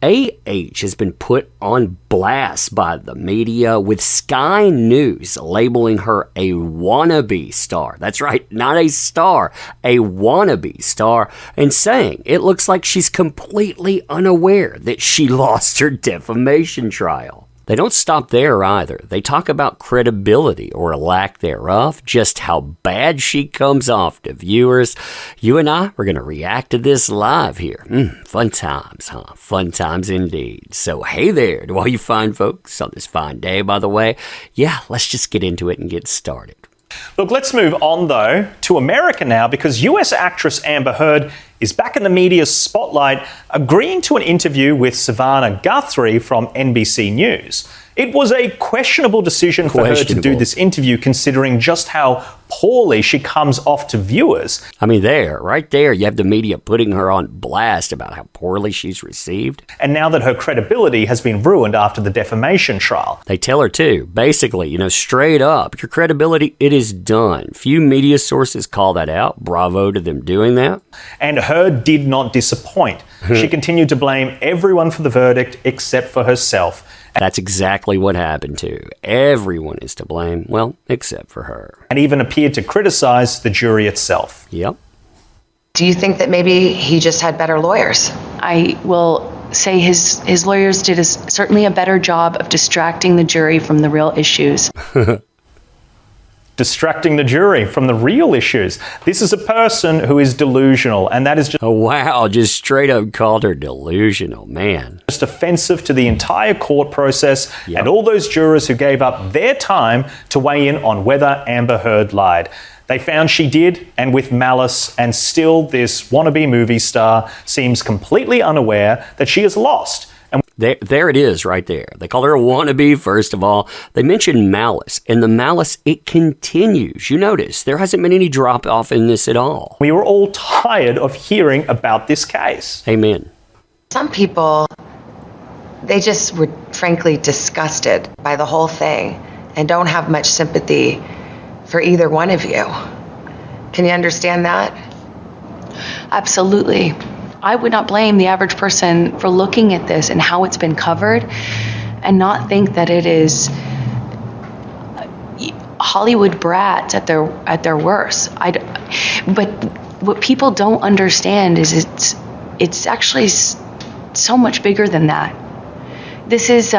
AH has been put on blast by the media, with Sky News labeling her a wannabe star. That's right, not a star, a wannabe star, and saying it looks like she's completely unaware that she lost her defamation trial. They don't stop there either. They talk about credibility, or a lack thereof, just how bad she comes off to viewers. You and I, we're going to react to this live here. Fun times, huh? Fun times indeed. So hey there to all you fine folks on this fine day, by the way. Yeah, let's just get into it and get started. Look, let's move on, though, to America now, because US actress Amber Heard is back in the media's spotlight, agreeing to an interview with Savannah Guthrie from NBC News. It was a questionable decision for her to do this interview, considering just how poorly she comes off to viewers. I mean, right there, you have the media putting her on blast about how poorly she's received. And now that her credibility has been ruined after the defamation trial. They tell her too, basically, straight up, your credibility, it is done. Few media sources call that out. Bravo to them doing that. And Heard did not disappoint. She continued to blame everyone for the verdict except for herself. That's exactly what happened too. Everyone is to blame, well, except for her. And even appeared to criticize the jury itself. Yep. Do you think that maybe he just had better lawyers? I will say his lawyers did certainly a better job of distracting the jury from the real issues. Distracting the jury from the real issues. This is a person who is delusional, and that is just... Oh, wow, just straight up called her delusional, man. Just offensive to the entire court process and all those jurors who gave up their time to weigh in on whether Amber Heard lied. They found she did, and with malice, and still this wannabe movie star seems completely unaware that she has lost. And there it is right there. They call her a wannabe, first of all. They mention malice, and the malice, it continues. You notice, there hasn't been any drop-off in this at all. We were all tired of hearing about this case. Amen. Some people, they just were frankly disgusted by the whole thing and don't have much sympathy for either one of you. Can you understand that? Absolutely. I would not blame the average person for looking at this and how it's been covered and not think that it is Hollywood brats at their worst. But what people don't understand is it's actually so much bigger than that. This is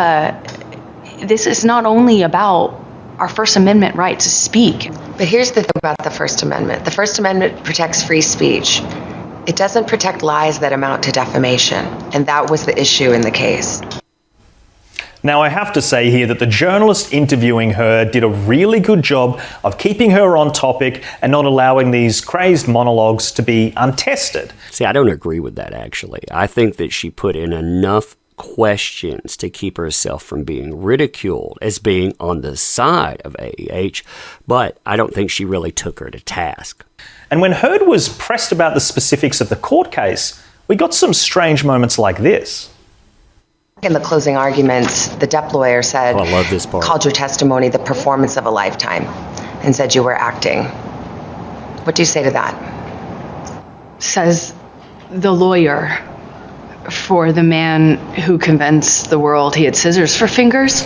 not only about our First Amendment right to speak. But here's the thing about the First Amendment. The First Amendment protects free speech. It doesn't protect lies that amount to defamation, and that was the issue in the case. Now, I have to say here that the journalist interviewing her did a really good job of keeping her on topic and not allowing these crazed monologues to be untested. See, I don't agree with that, actually. I think that she put in enough questions to keep herself from being ridiculed as being on the side of AH, but I don't think she really took her to task. And when Heard was pressed about the specifics of the court case, we got some strange moments like this. In the closing arguments, the DEP lawyer said, I love this part. Called your testimony the performance of a lifetime and said you were acting. What do you say to that? Says the lawyer for the man who convinced the world he had scissors for fingers.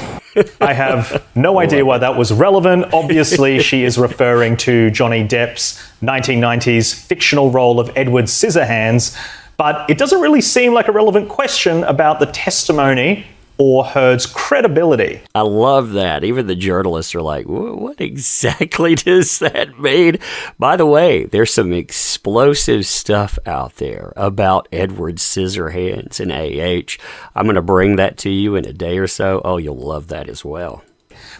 I have no idea why that was relevant. Obviously, she is referring to Johnny Depp's 1990s fictional role of Edward Scissorhands, but it doesn't really seem like a relevant question about the testimony or Heard's credibility. I love that. Even the journalists are like, what exactly does that mean? By the way, there's some explosive stuff out there about Edward Scissorhands and AH. I'm going to bring that to you in a day or so. Oh, you'll love that as well.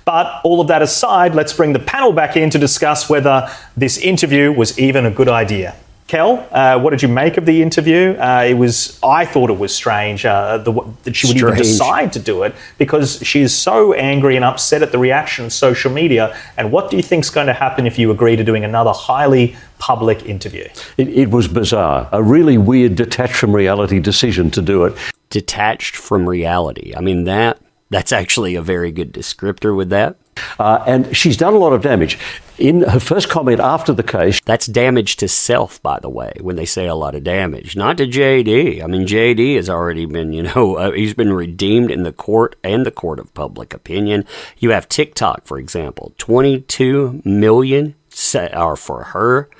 But all of that aside, let's bring the panel back in to discuss whether this interview was even a good idea. Kel, what did you make of the interview? I thought it was strange that she would even decide to do it, because she is so angry and upset at the reaction on social media. And what do you think is going to happen if you agree to doing another highly public interview? It was bizarre, a really weird detached from reality decision to do it. Detached from reality. I mean, that's actually a very good descriptor with that. And she's done a lot of damage. In her first comment after the case... That's damage to self, by the way, when they say a lot of damage. Not to JD. I mean, JD has already been, he's been redeemed in the court and the court of public opinion. You have TikTok, for example. 22 million are for her,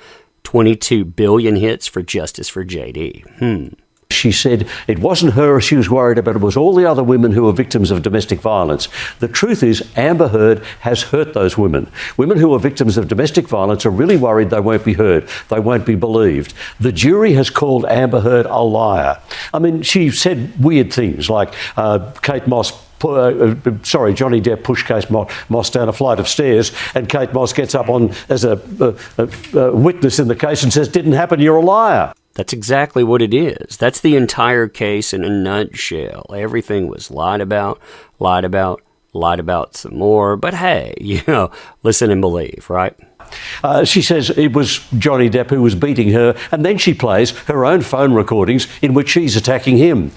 22 billion hits for Justice for JD. She said it wasn't her she was worried about, it was all the other women who were victims of domestic violence. The truth is, Amber Heard has hurt those women. Women who are victims of domestic violence are really worried they won't be heard, they won't be believed. The jury has called Amber Heard a liar. I mean, she said weird things like Johnny Depp pushed Kate Moss down a flight of stairs, and Kate Moss gets up on as a witness in the case and says, "Didn't happen, you're a liar." That's exactly what it is. That's the entire case in a nutshell. Everything was lied about some more. But hey, listen and believe, right? She says it was Johnny Depp who was beating her, and then she plays her own phone recordings in which she's attacking him.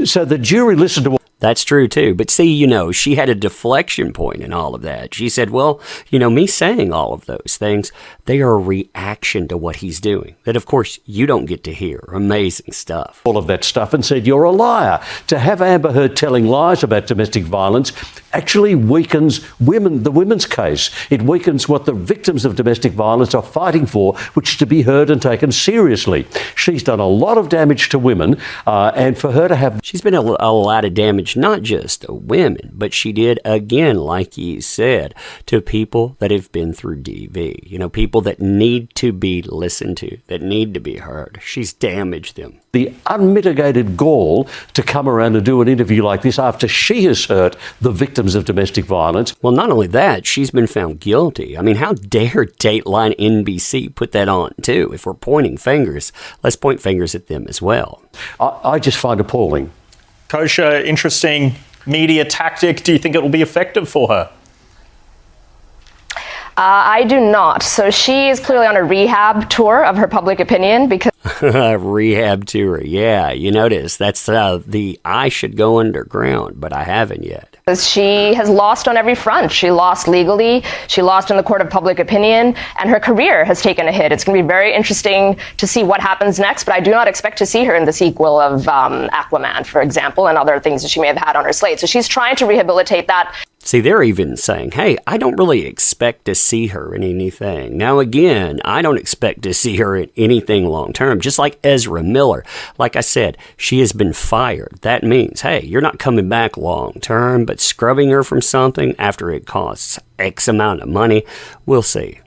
So the jury listened to... That's true, too. But see, she had a deflection point in all of that. She said, well, me saying all of those things, they are a reaction to what he's doing. That, of course, you don't get to hear. Amazing stuff. All of that stuff and said, you're a liar. To have Amber Heard telling lies about domestic violence actually weakens the women's case. It weakens what the victims of domestic violence are fighting for, which is to be heard and taken seriously. She's done a lot of damage to women, and for her to have... She's been a lot of damage, not just to women, but she did, again, like you said, to people that have been through DV. People that need to be listened to, that need to be heard. She's damaged them. The unmitigated gall to come around and do an interview like this after she has hurt the victims of domestic violence. Well, not only that, she's been found guilty. I mean, how dare Dateline NBC put that on, too? If we're pointing fingers, let's point fingers at them as well. I just find appalling. Kosher, interesting media tactic. Do you think it will be effective for her? I do not. So she is clearly on a rehab tour of her public opinion because... Rehab tour, yeah. You notice that's the I should go underground, but I haven't yet. She has lost on every front. She lost legally, she lost in the court of public opinion, and her career has taken a hit. It's going to be very interesting to see what happens next, but I do not expect to see her in the sequel of Aquaman, for example, and other things that she may have had on her slate. So she's trying to rehabilitate that. See, they're even saying, hey, I don't really expect to see her in anything. Now, again, I don't expect to see her in anything long term, just like Ezra Miller. Like I said, she has been fired. That means, hey, you're not coming back long term, but scrubbing her from something after it costs X amount of money, we'll see.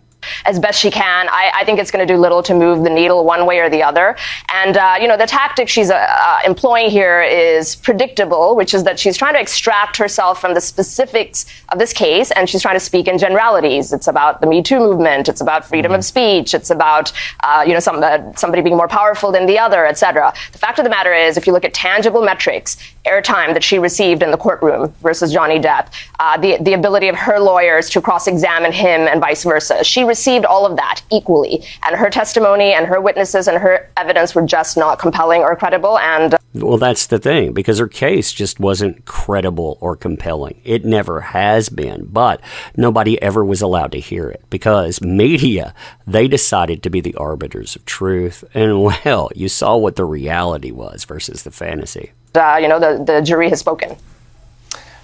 As best she can. I think it's going to do little to move the needle one way or the other. And, the tactic she's employing here is predictable, which is that she's trying to extract herself from the specifics of this case, and she's trying to speak in generalities. It's about the Me Too movement. It's about freedom of speech. It's about, somebody being more powerful than the other, etc. The fact of the matter is, if you look at tangible metrics, airtime that she received in the courtroom versus Johnny Depp, the ability of her lawyers to cross-examine him and vice versa. She received all of that equally, and her testimony and her witnesses and her evidence were just not compelling or credible. And well, that's the thing, because her case just wasn't credible or compelling. It never has been, but nobody ever was allowed to hear it because media, they decided to be the arbiters of truth. And well, you saw what the reality was versus the fantasy. The jury has spoken.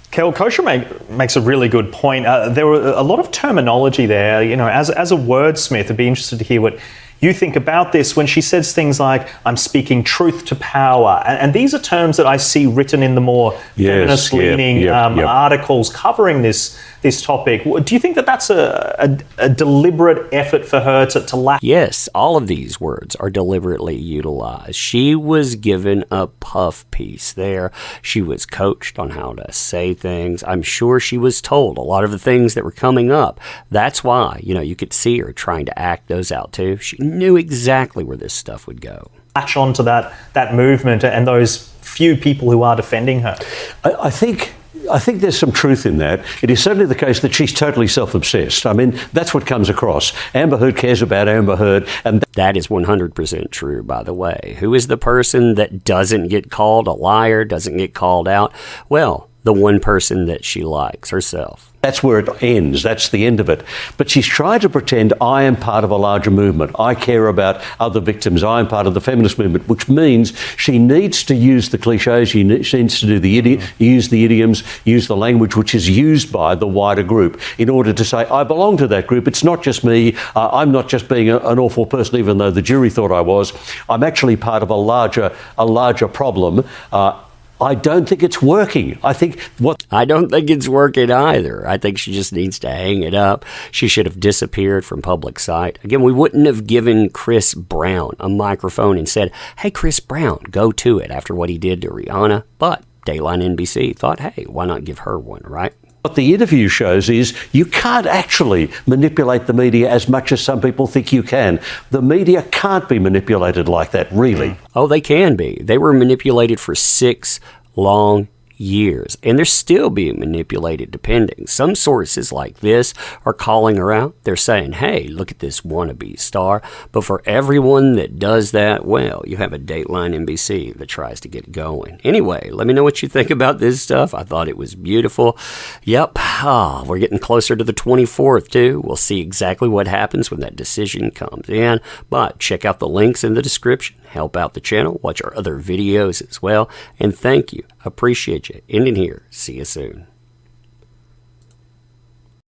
Kel, Kosher makes a really good point. There were a lot of terminology there. As a wordsmith, I'd be interested to hear what you think about this when she says things like, I'm speaking truth to power. And these are terms that I see written in the more feminist-leaning articles covering this topic. Do you think that that's a deliberate effort for her to lack? Yes, all of these words are deliberately utilized. She was given a puff piece there. She was coached on how to say things. I'm sure she was told a lot of the things that were coming up. That's why, you could see her trying to act those out too. She knew exactly where this stuff would go. Latch on to that movement and those few people who are defending her. I think there's some truth in that. It is certainly the case that she's totally self-obsessed. I mean, that's what comes across. Amber Heard cares about Amber Heard. And that is 100% true, by the way. Who is the person that doesn't get called a liar, doesn't get called out? Well, the one person that she likes, herself. That's where it ends. That's the end of it. But she's trying to pretend I am part of a larger movement. I care about other victims. I am part of the feminist movement, which means she needs to use the cliches. She needs to do use the idioms, use the language which is used by the wider group in order to say, I belong to that group. It's not just me. I'm not just being an awful person, even though the jury thought I was. I'm actually part of a larger problem. I don't think it's working. I don't think it's working either. I think she just needs to hang it up. She should have disappeared from public sight. Again, we wouldn't have given Chris Brown a microphone and said, hey, Chris Brown, go to it after what he did to Rihanna. But Dateline NBC thought, hey, why not give her one, right? What the interview shows is you can't actually manipulate the media as much as some people think you can. The media can't be manipulated like that, really. Oh, they can be. They were manipulated for 6 long years, and they're still being manipulated depending. Some sources like this are calling her out. They're saying, hey, look at this wannabe star. But for everyone that does that, well, you have a Dateline NBC that tries to get going. Anyway, let me know what you think about this stuff. I thought it was beautiful. Yep, we're getting closer to the 24th too. We'll see exactly what happens when that decision comes in. But check out the links in the description. Help out the channel. Watch our other videos as well. And thank you. Appreciate you. Ending here. See you soon.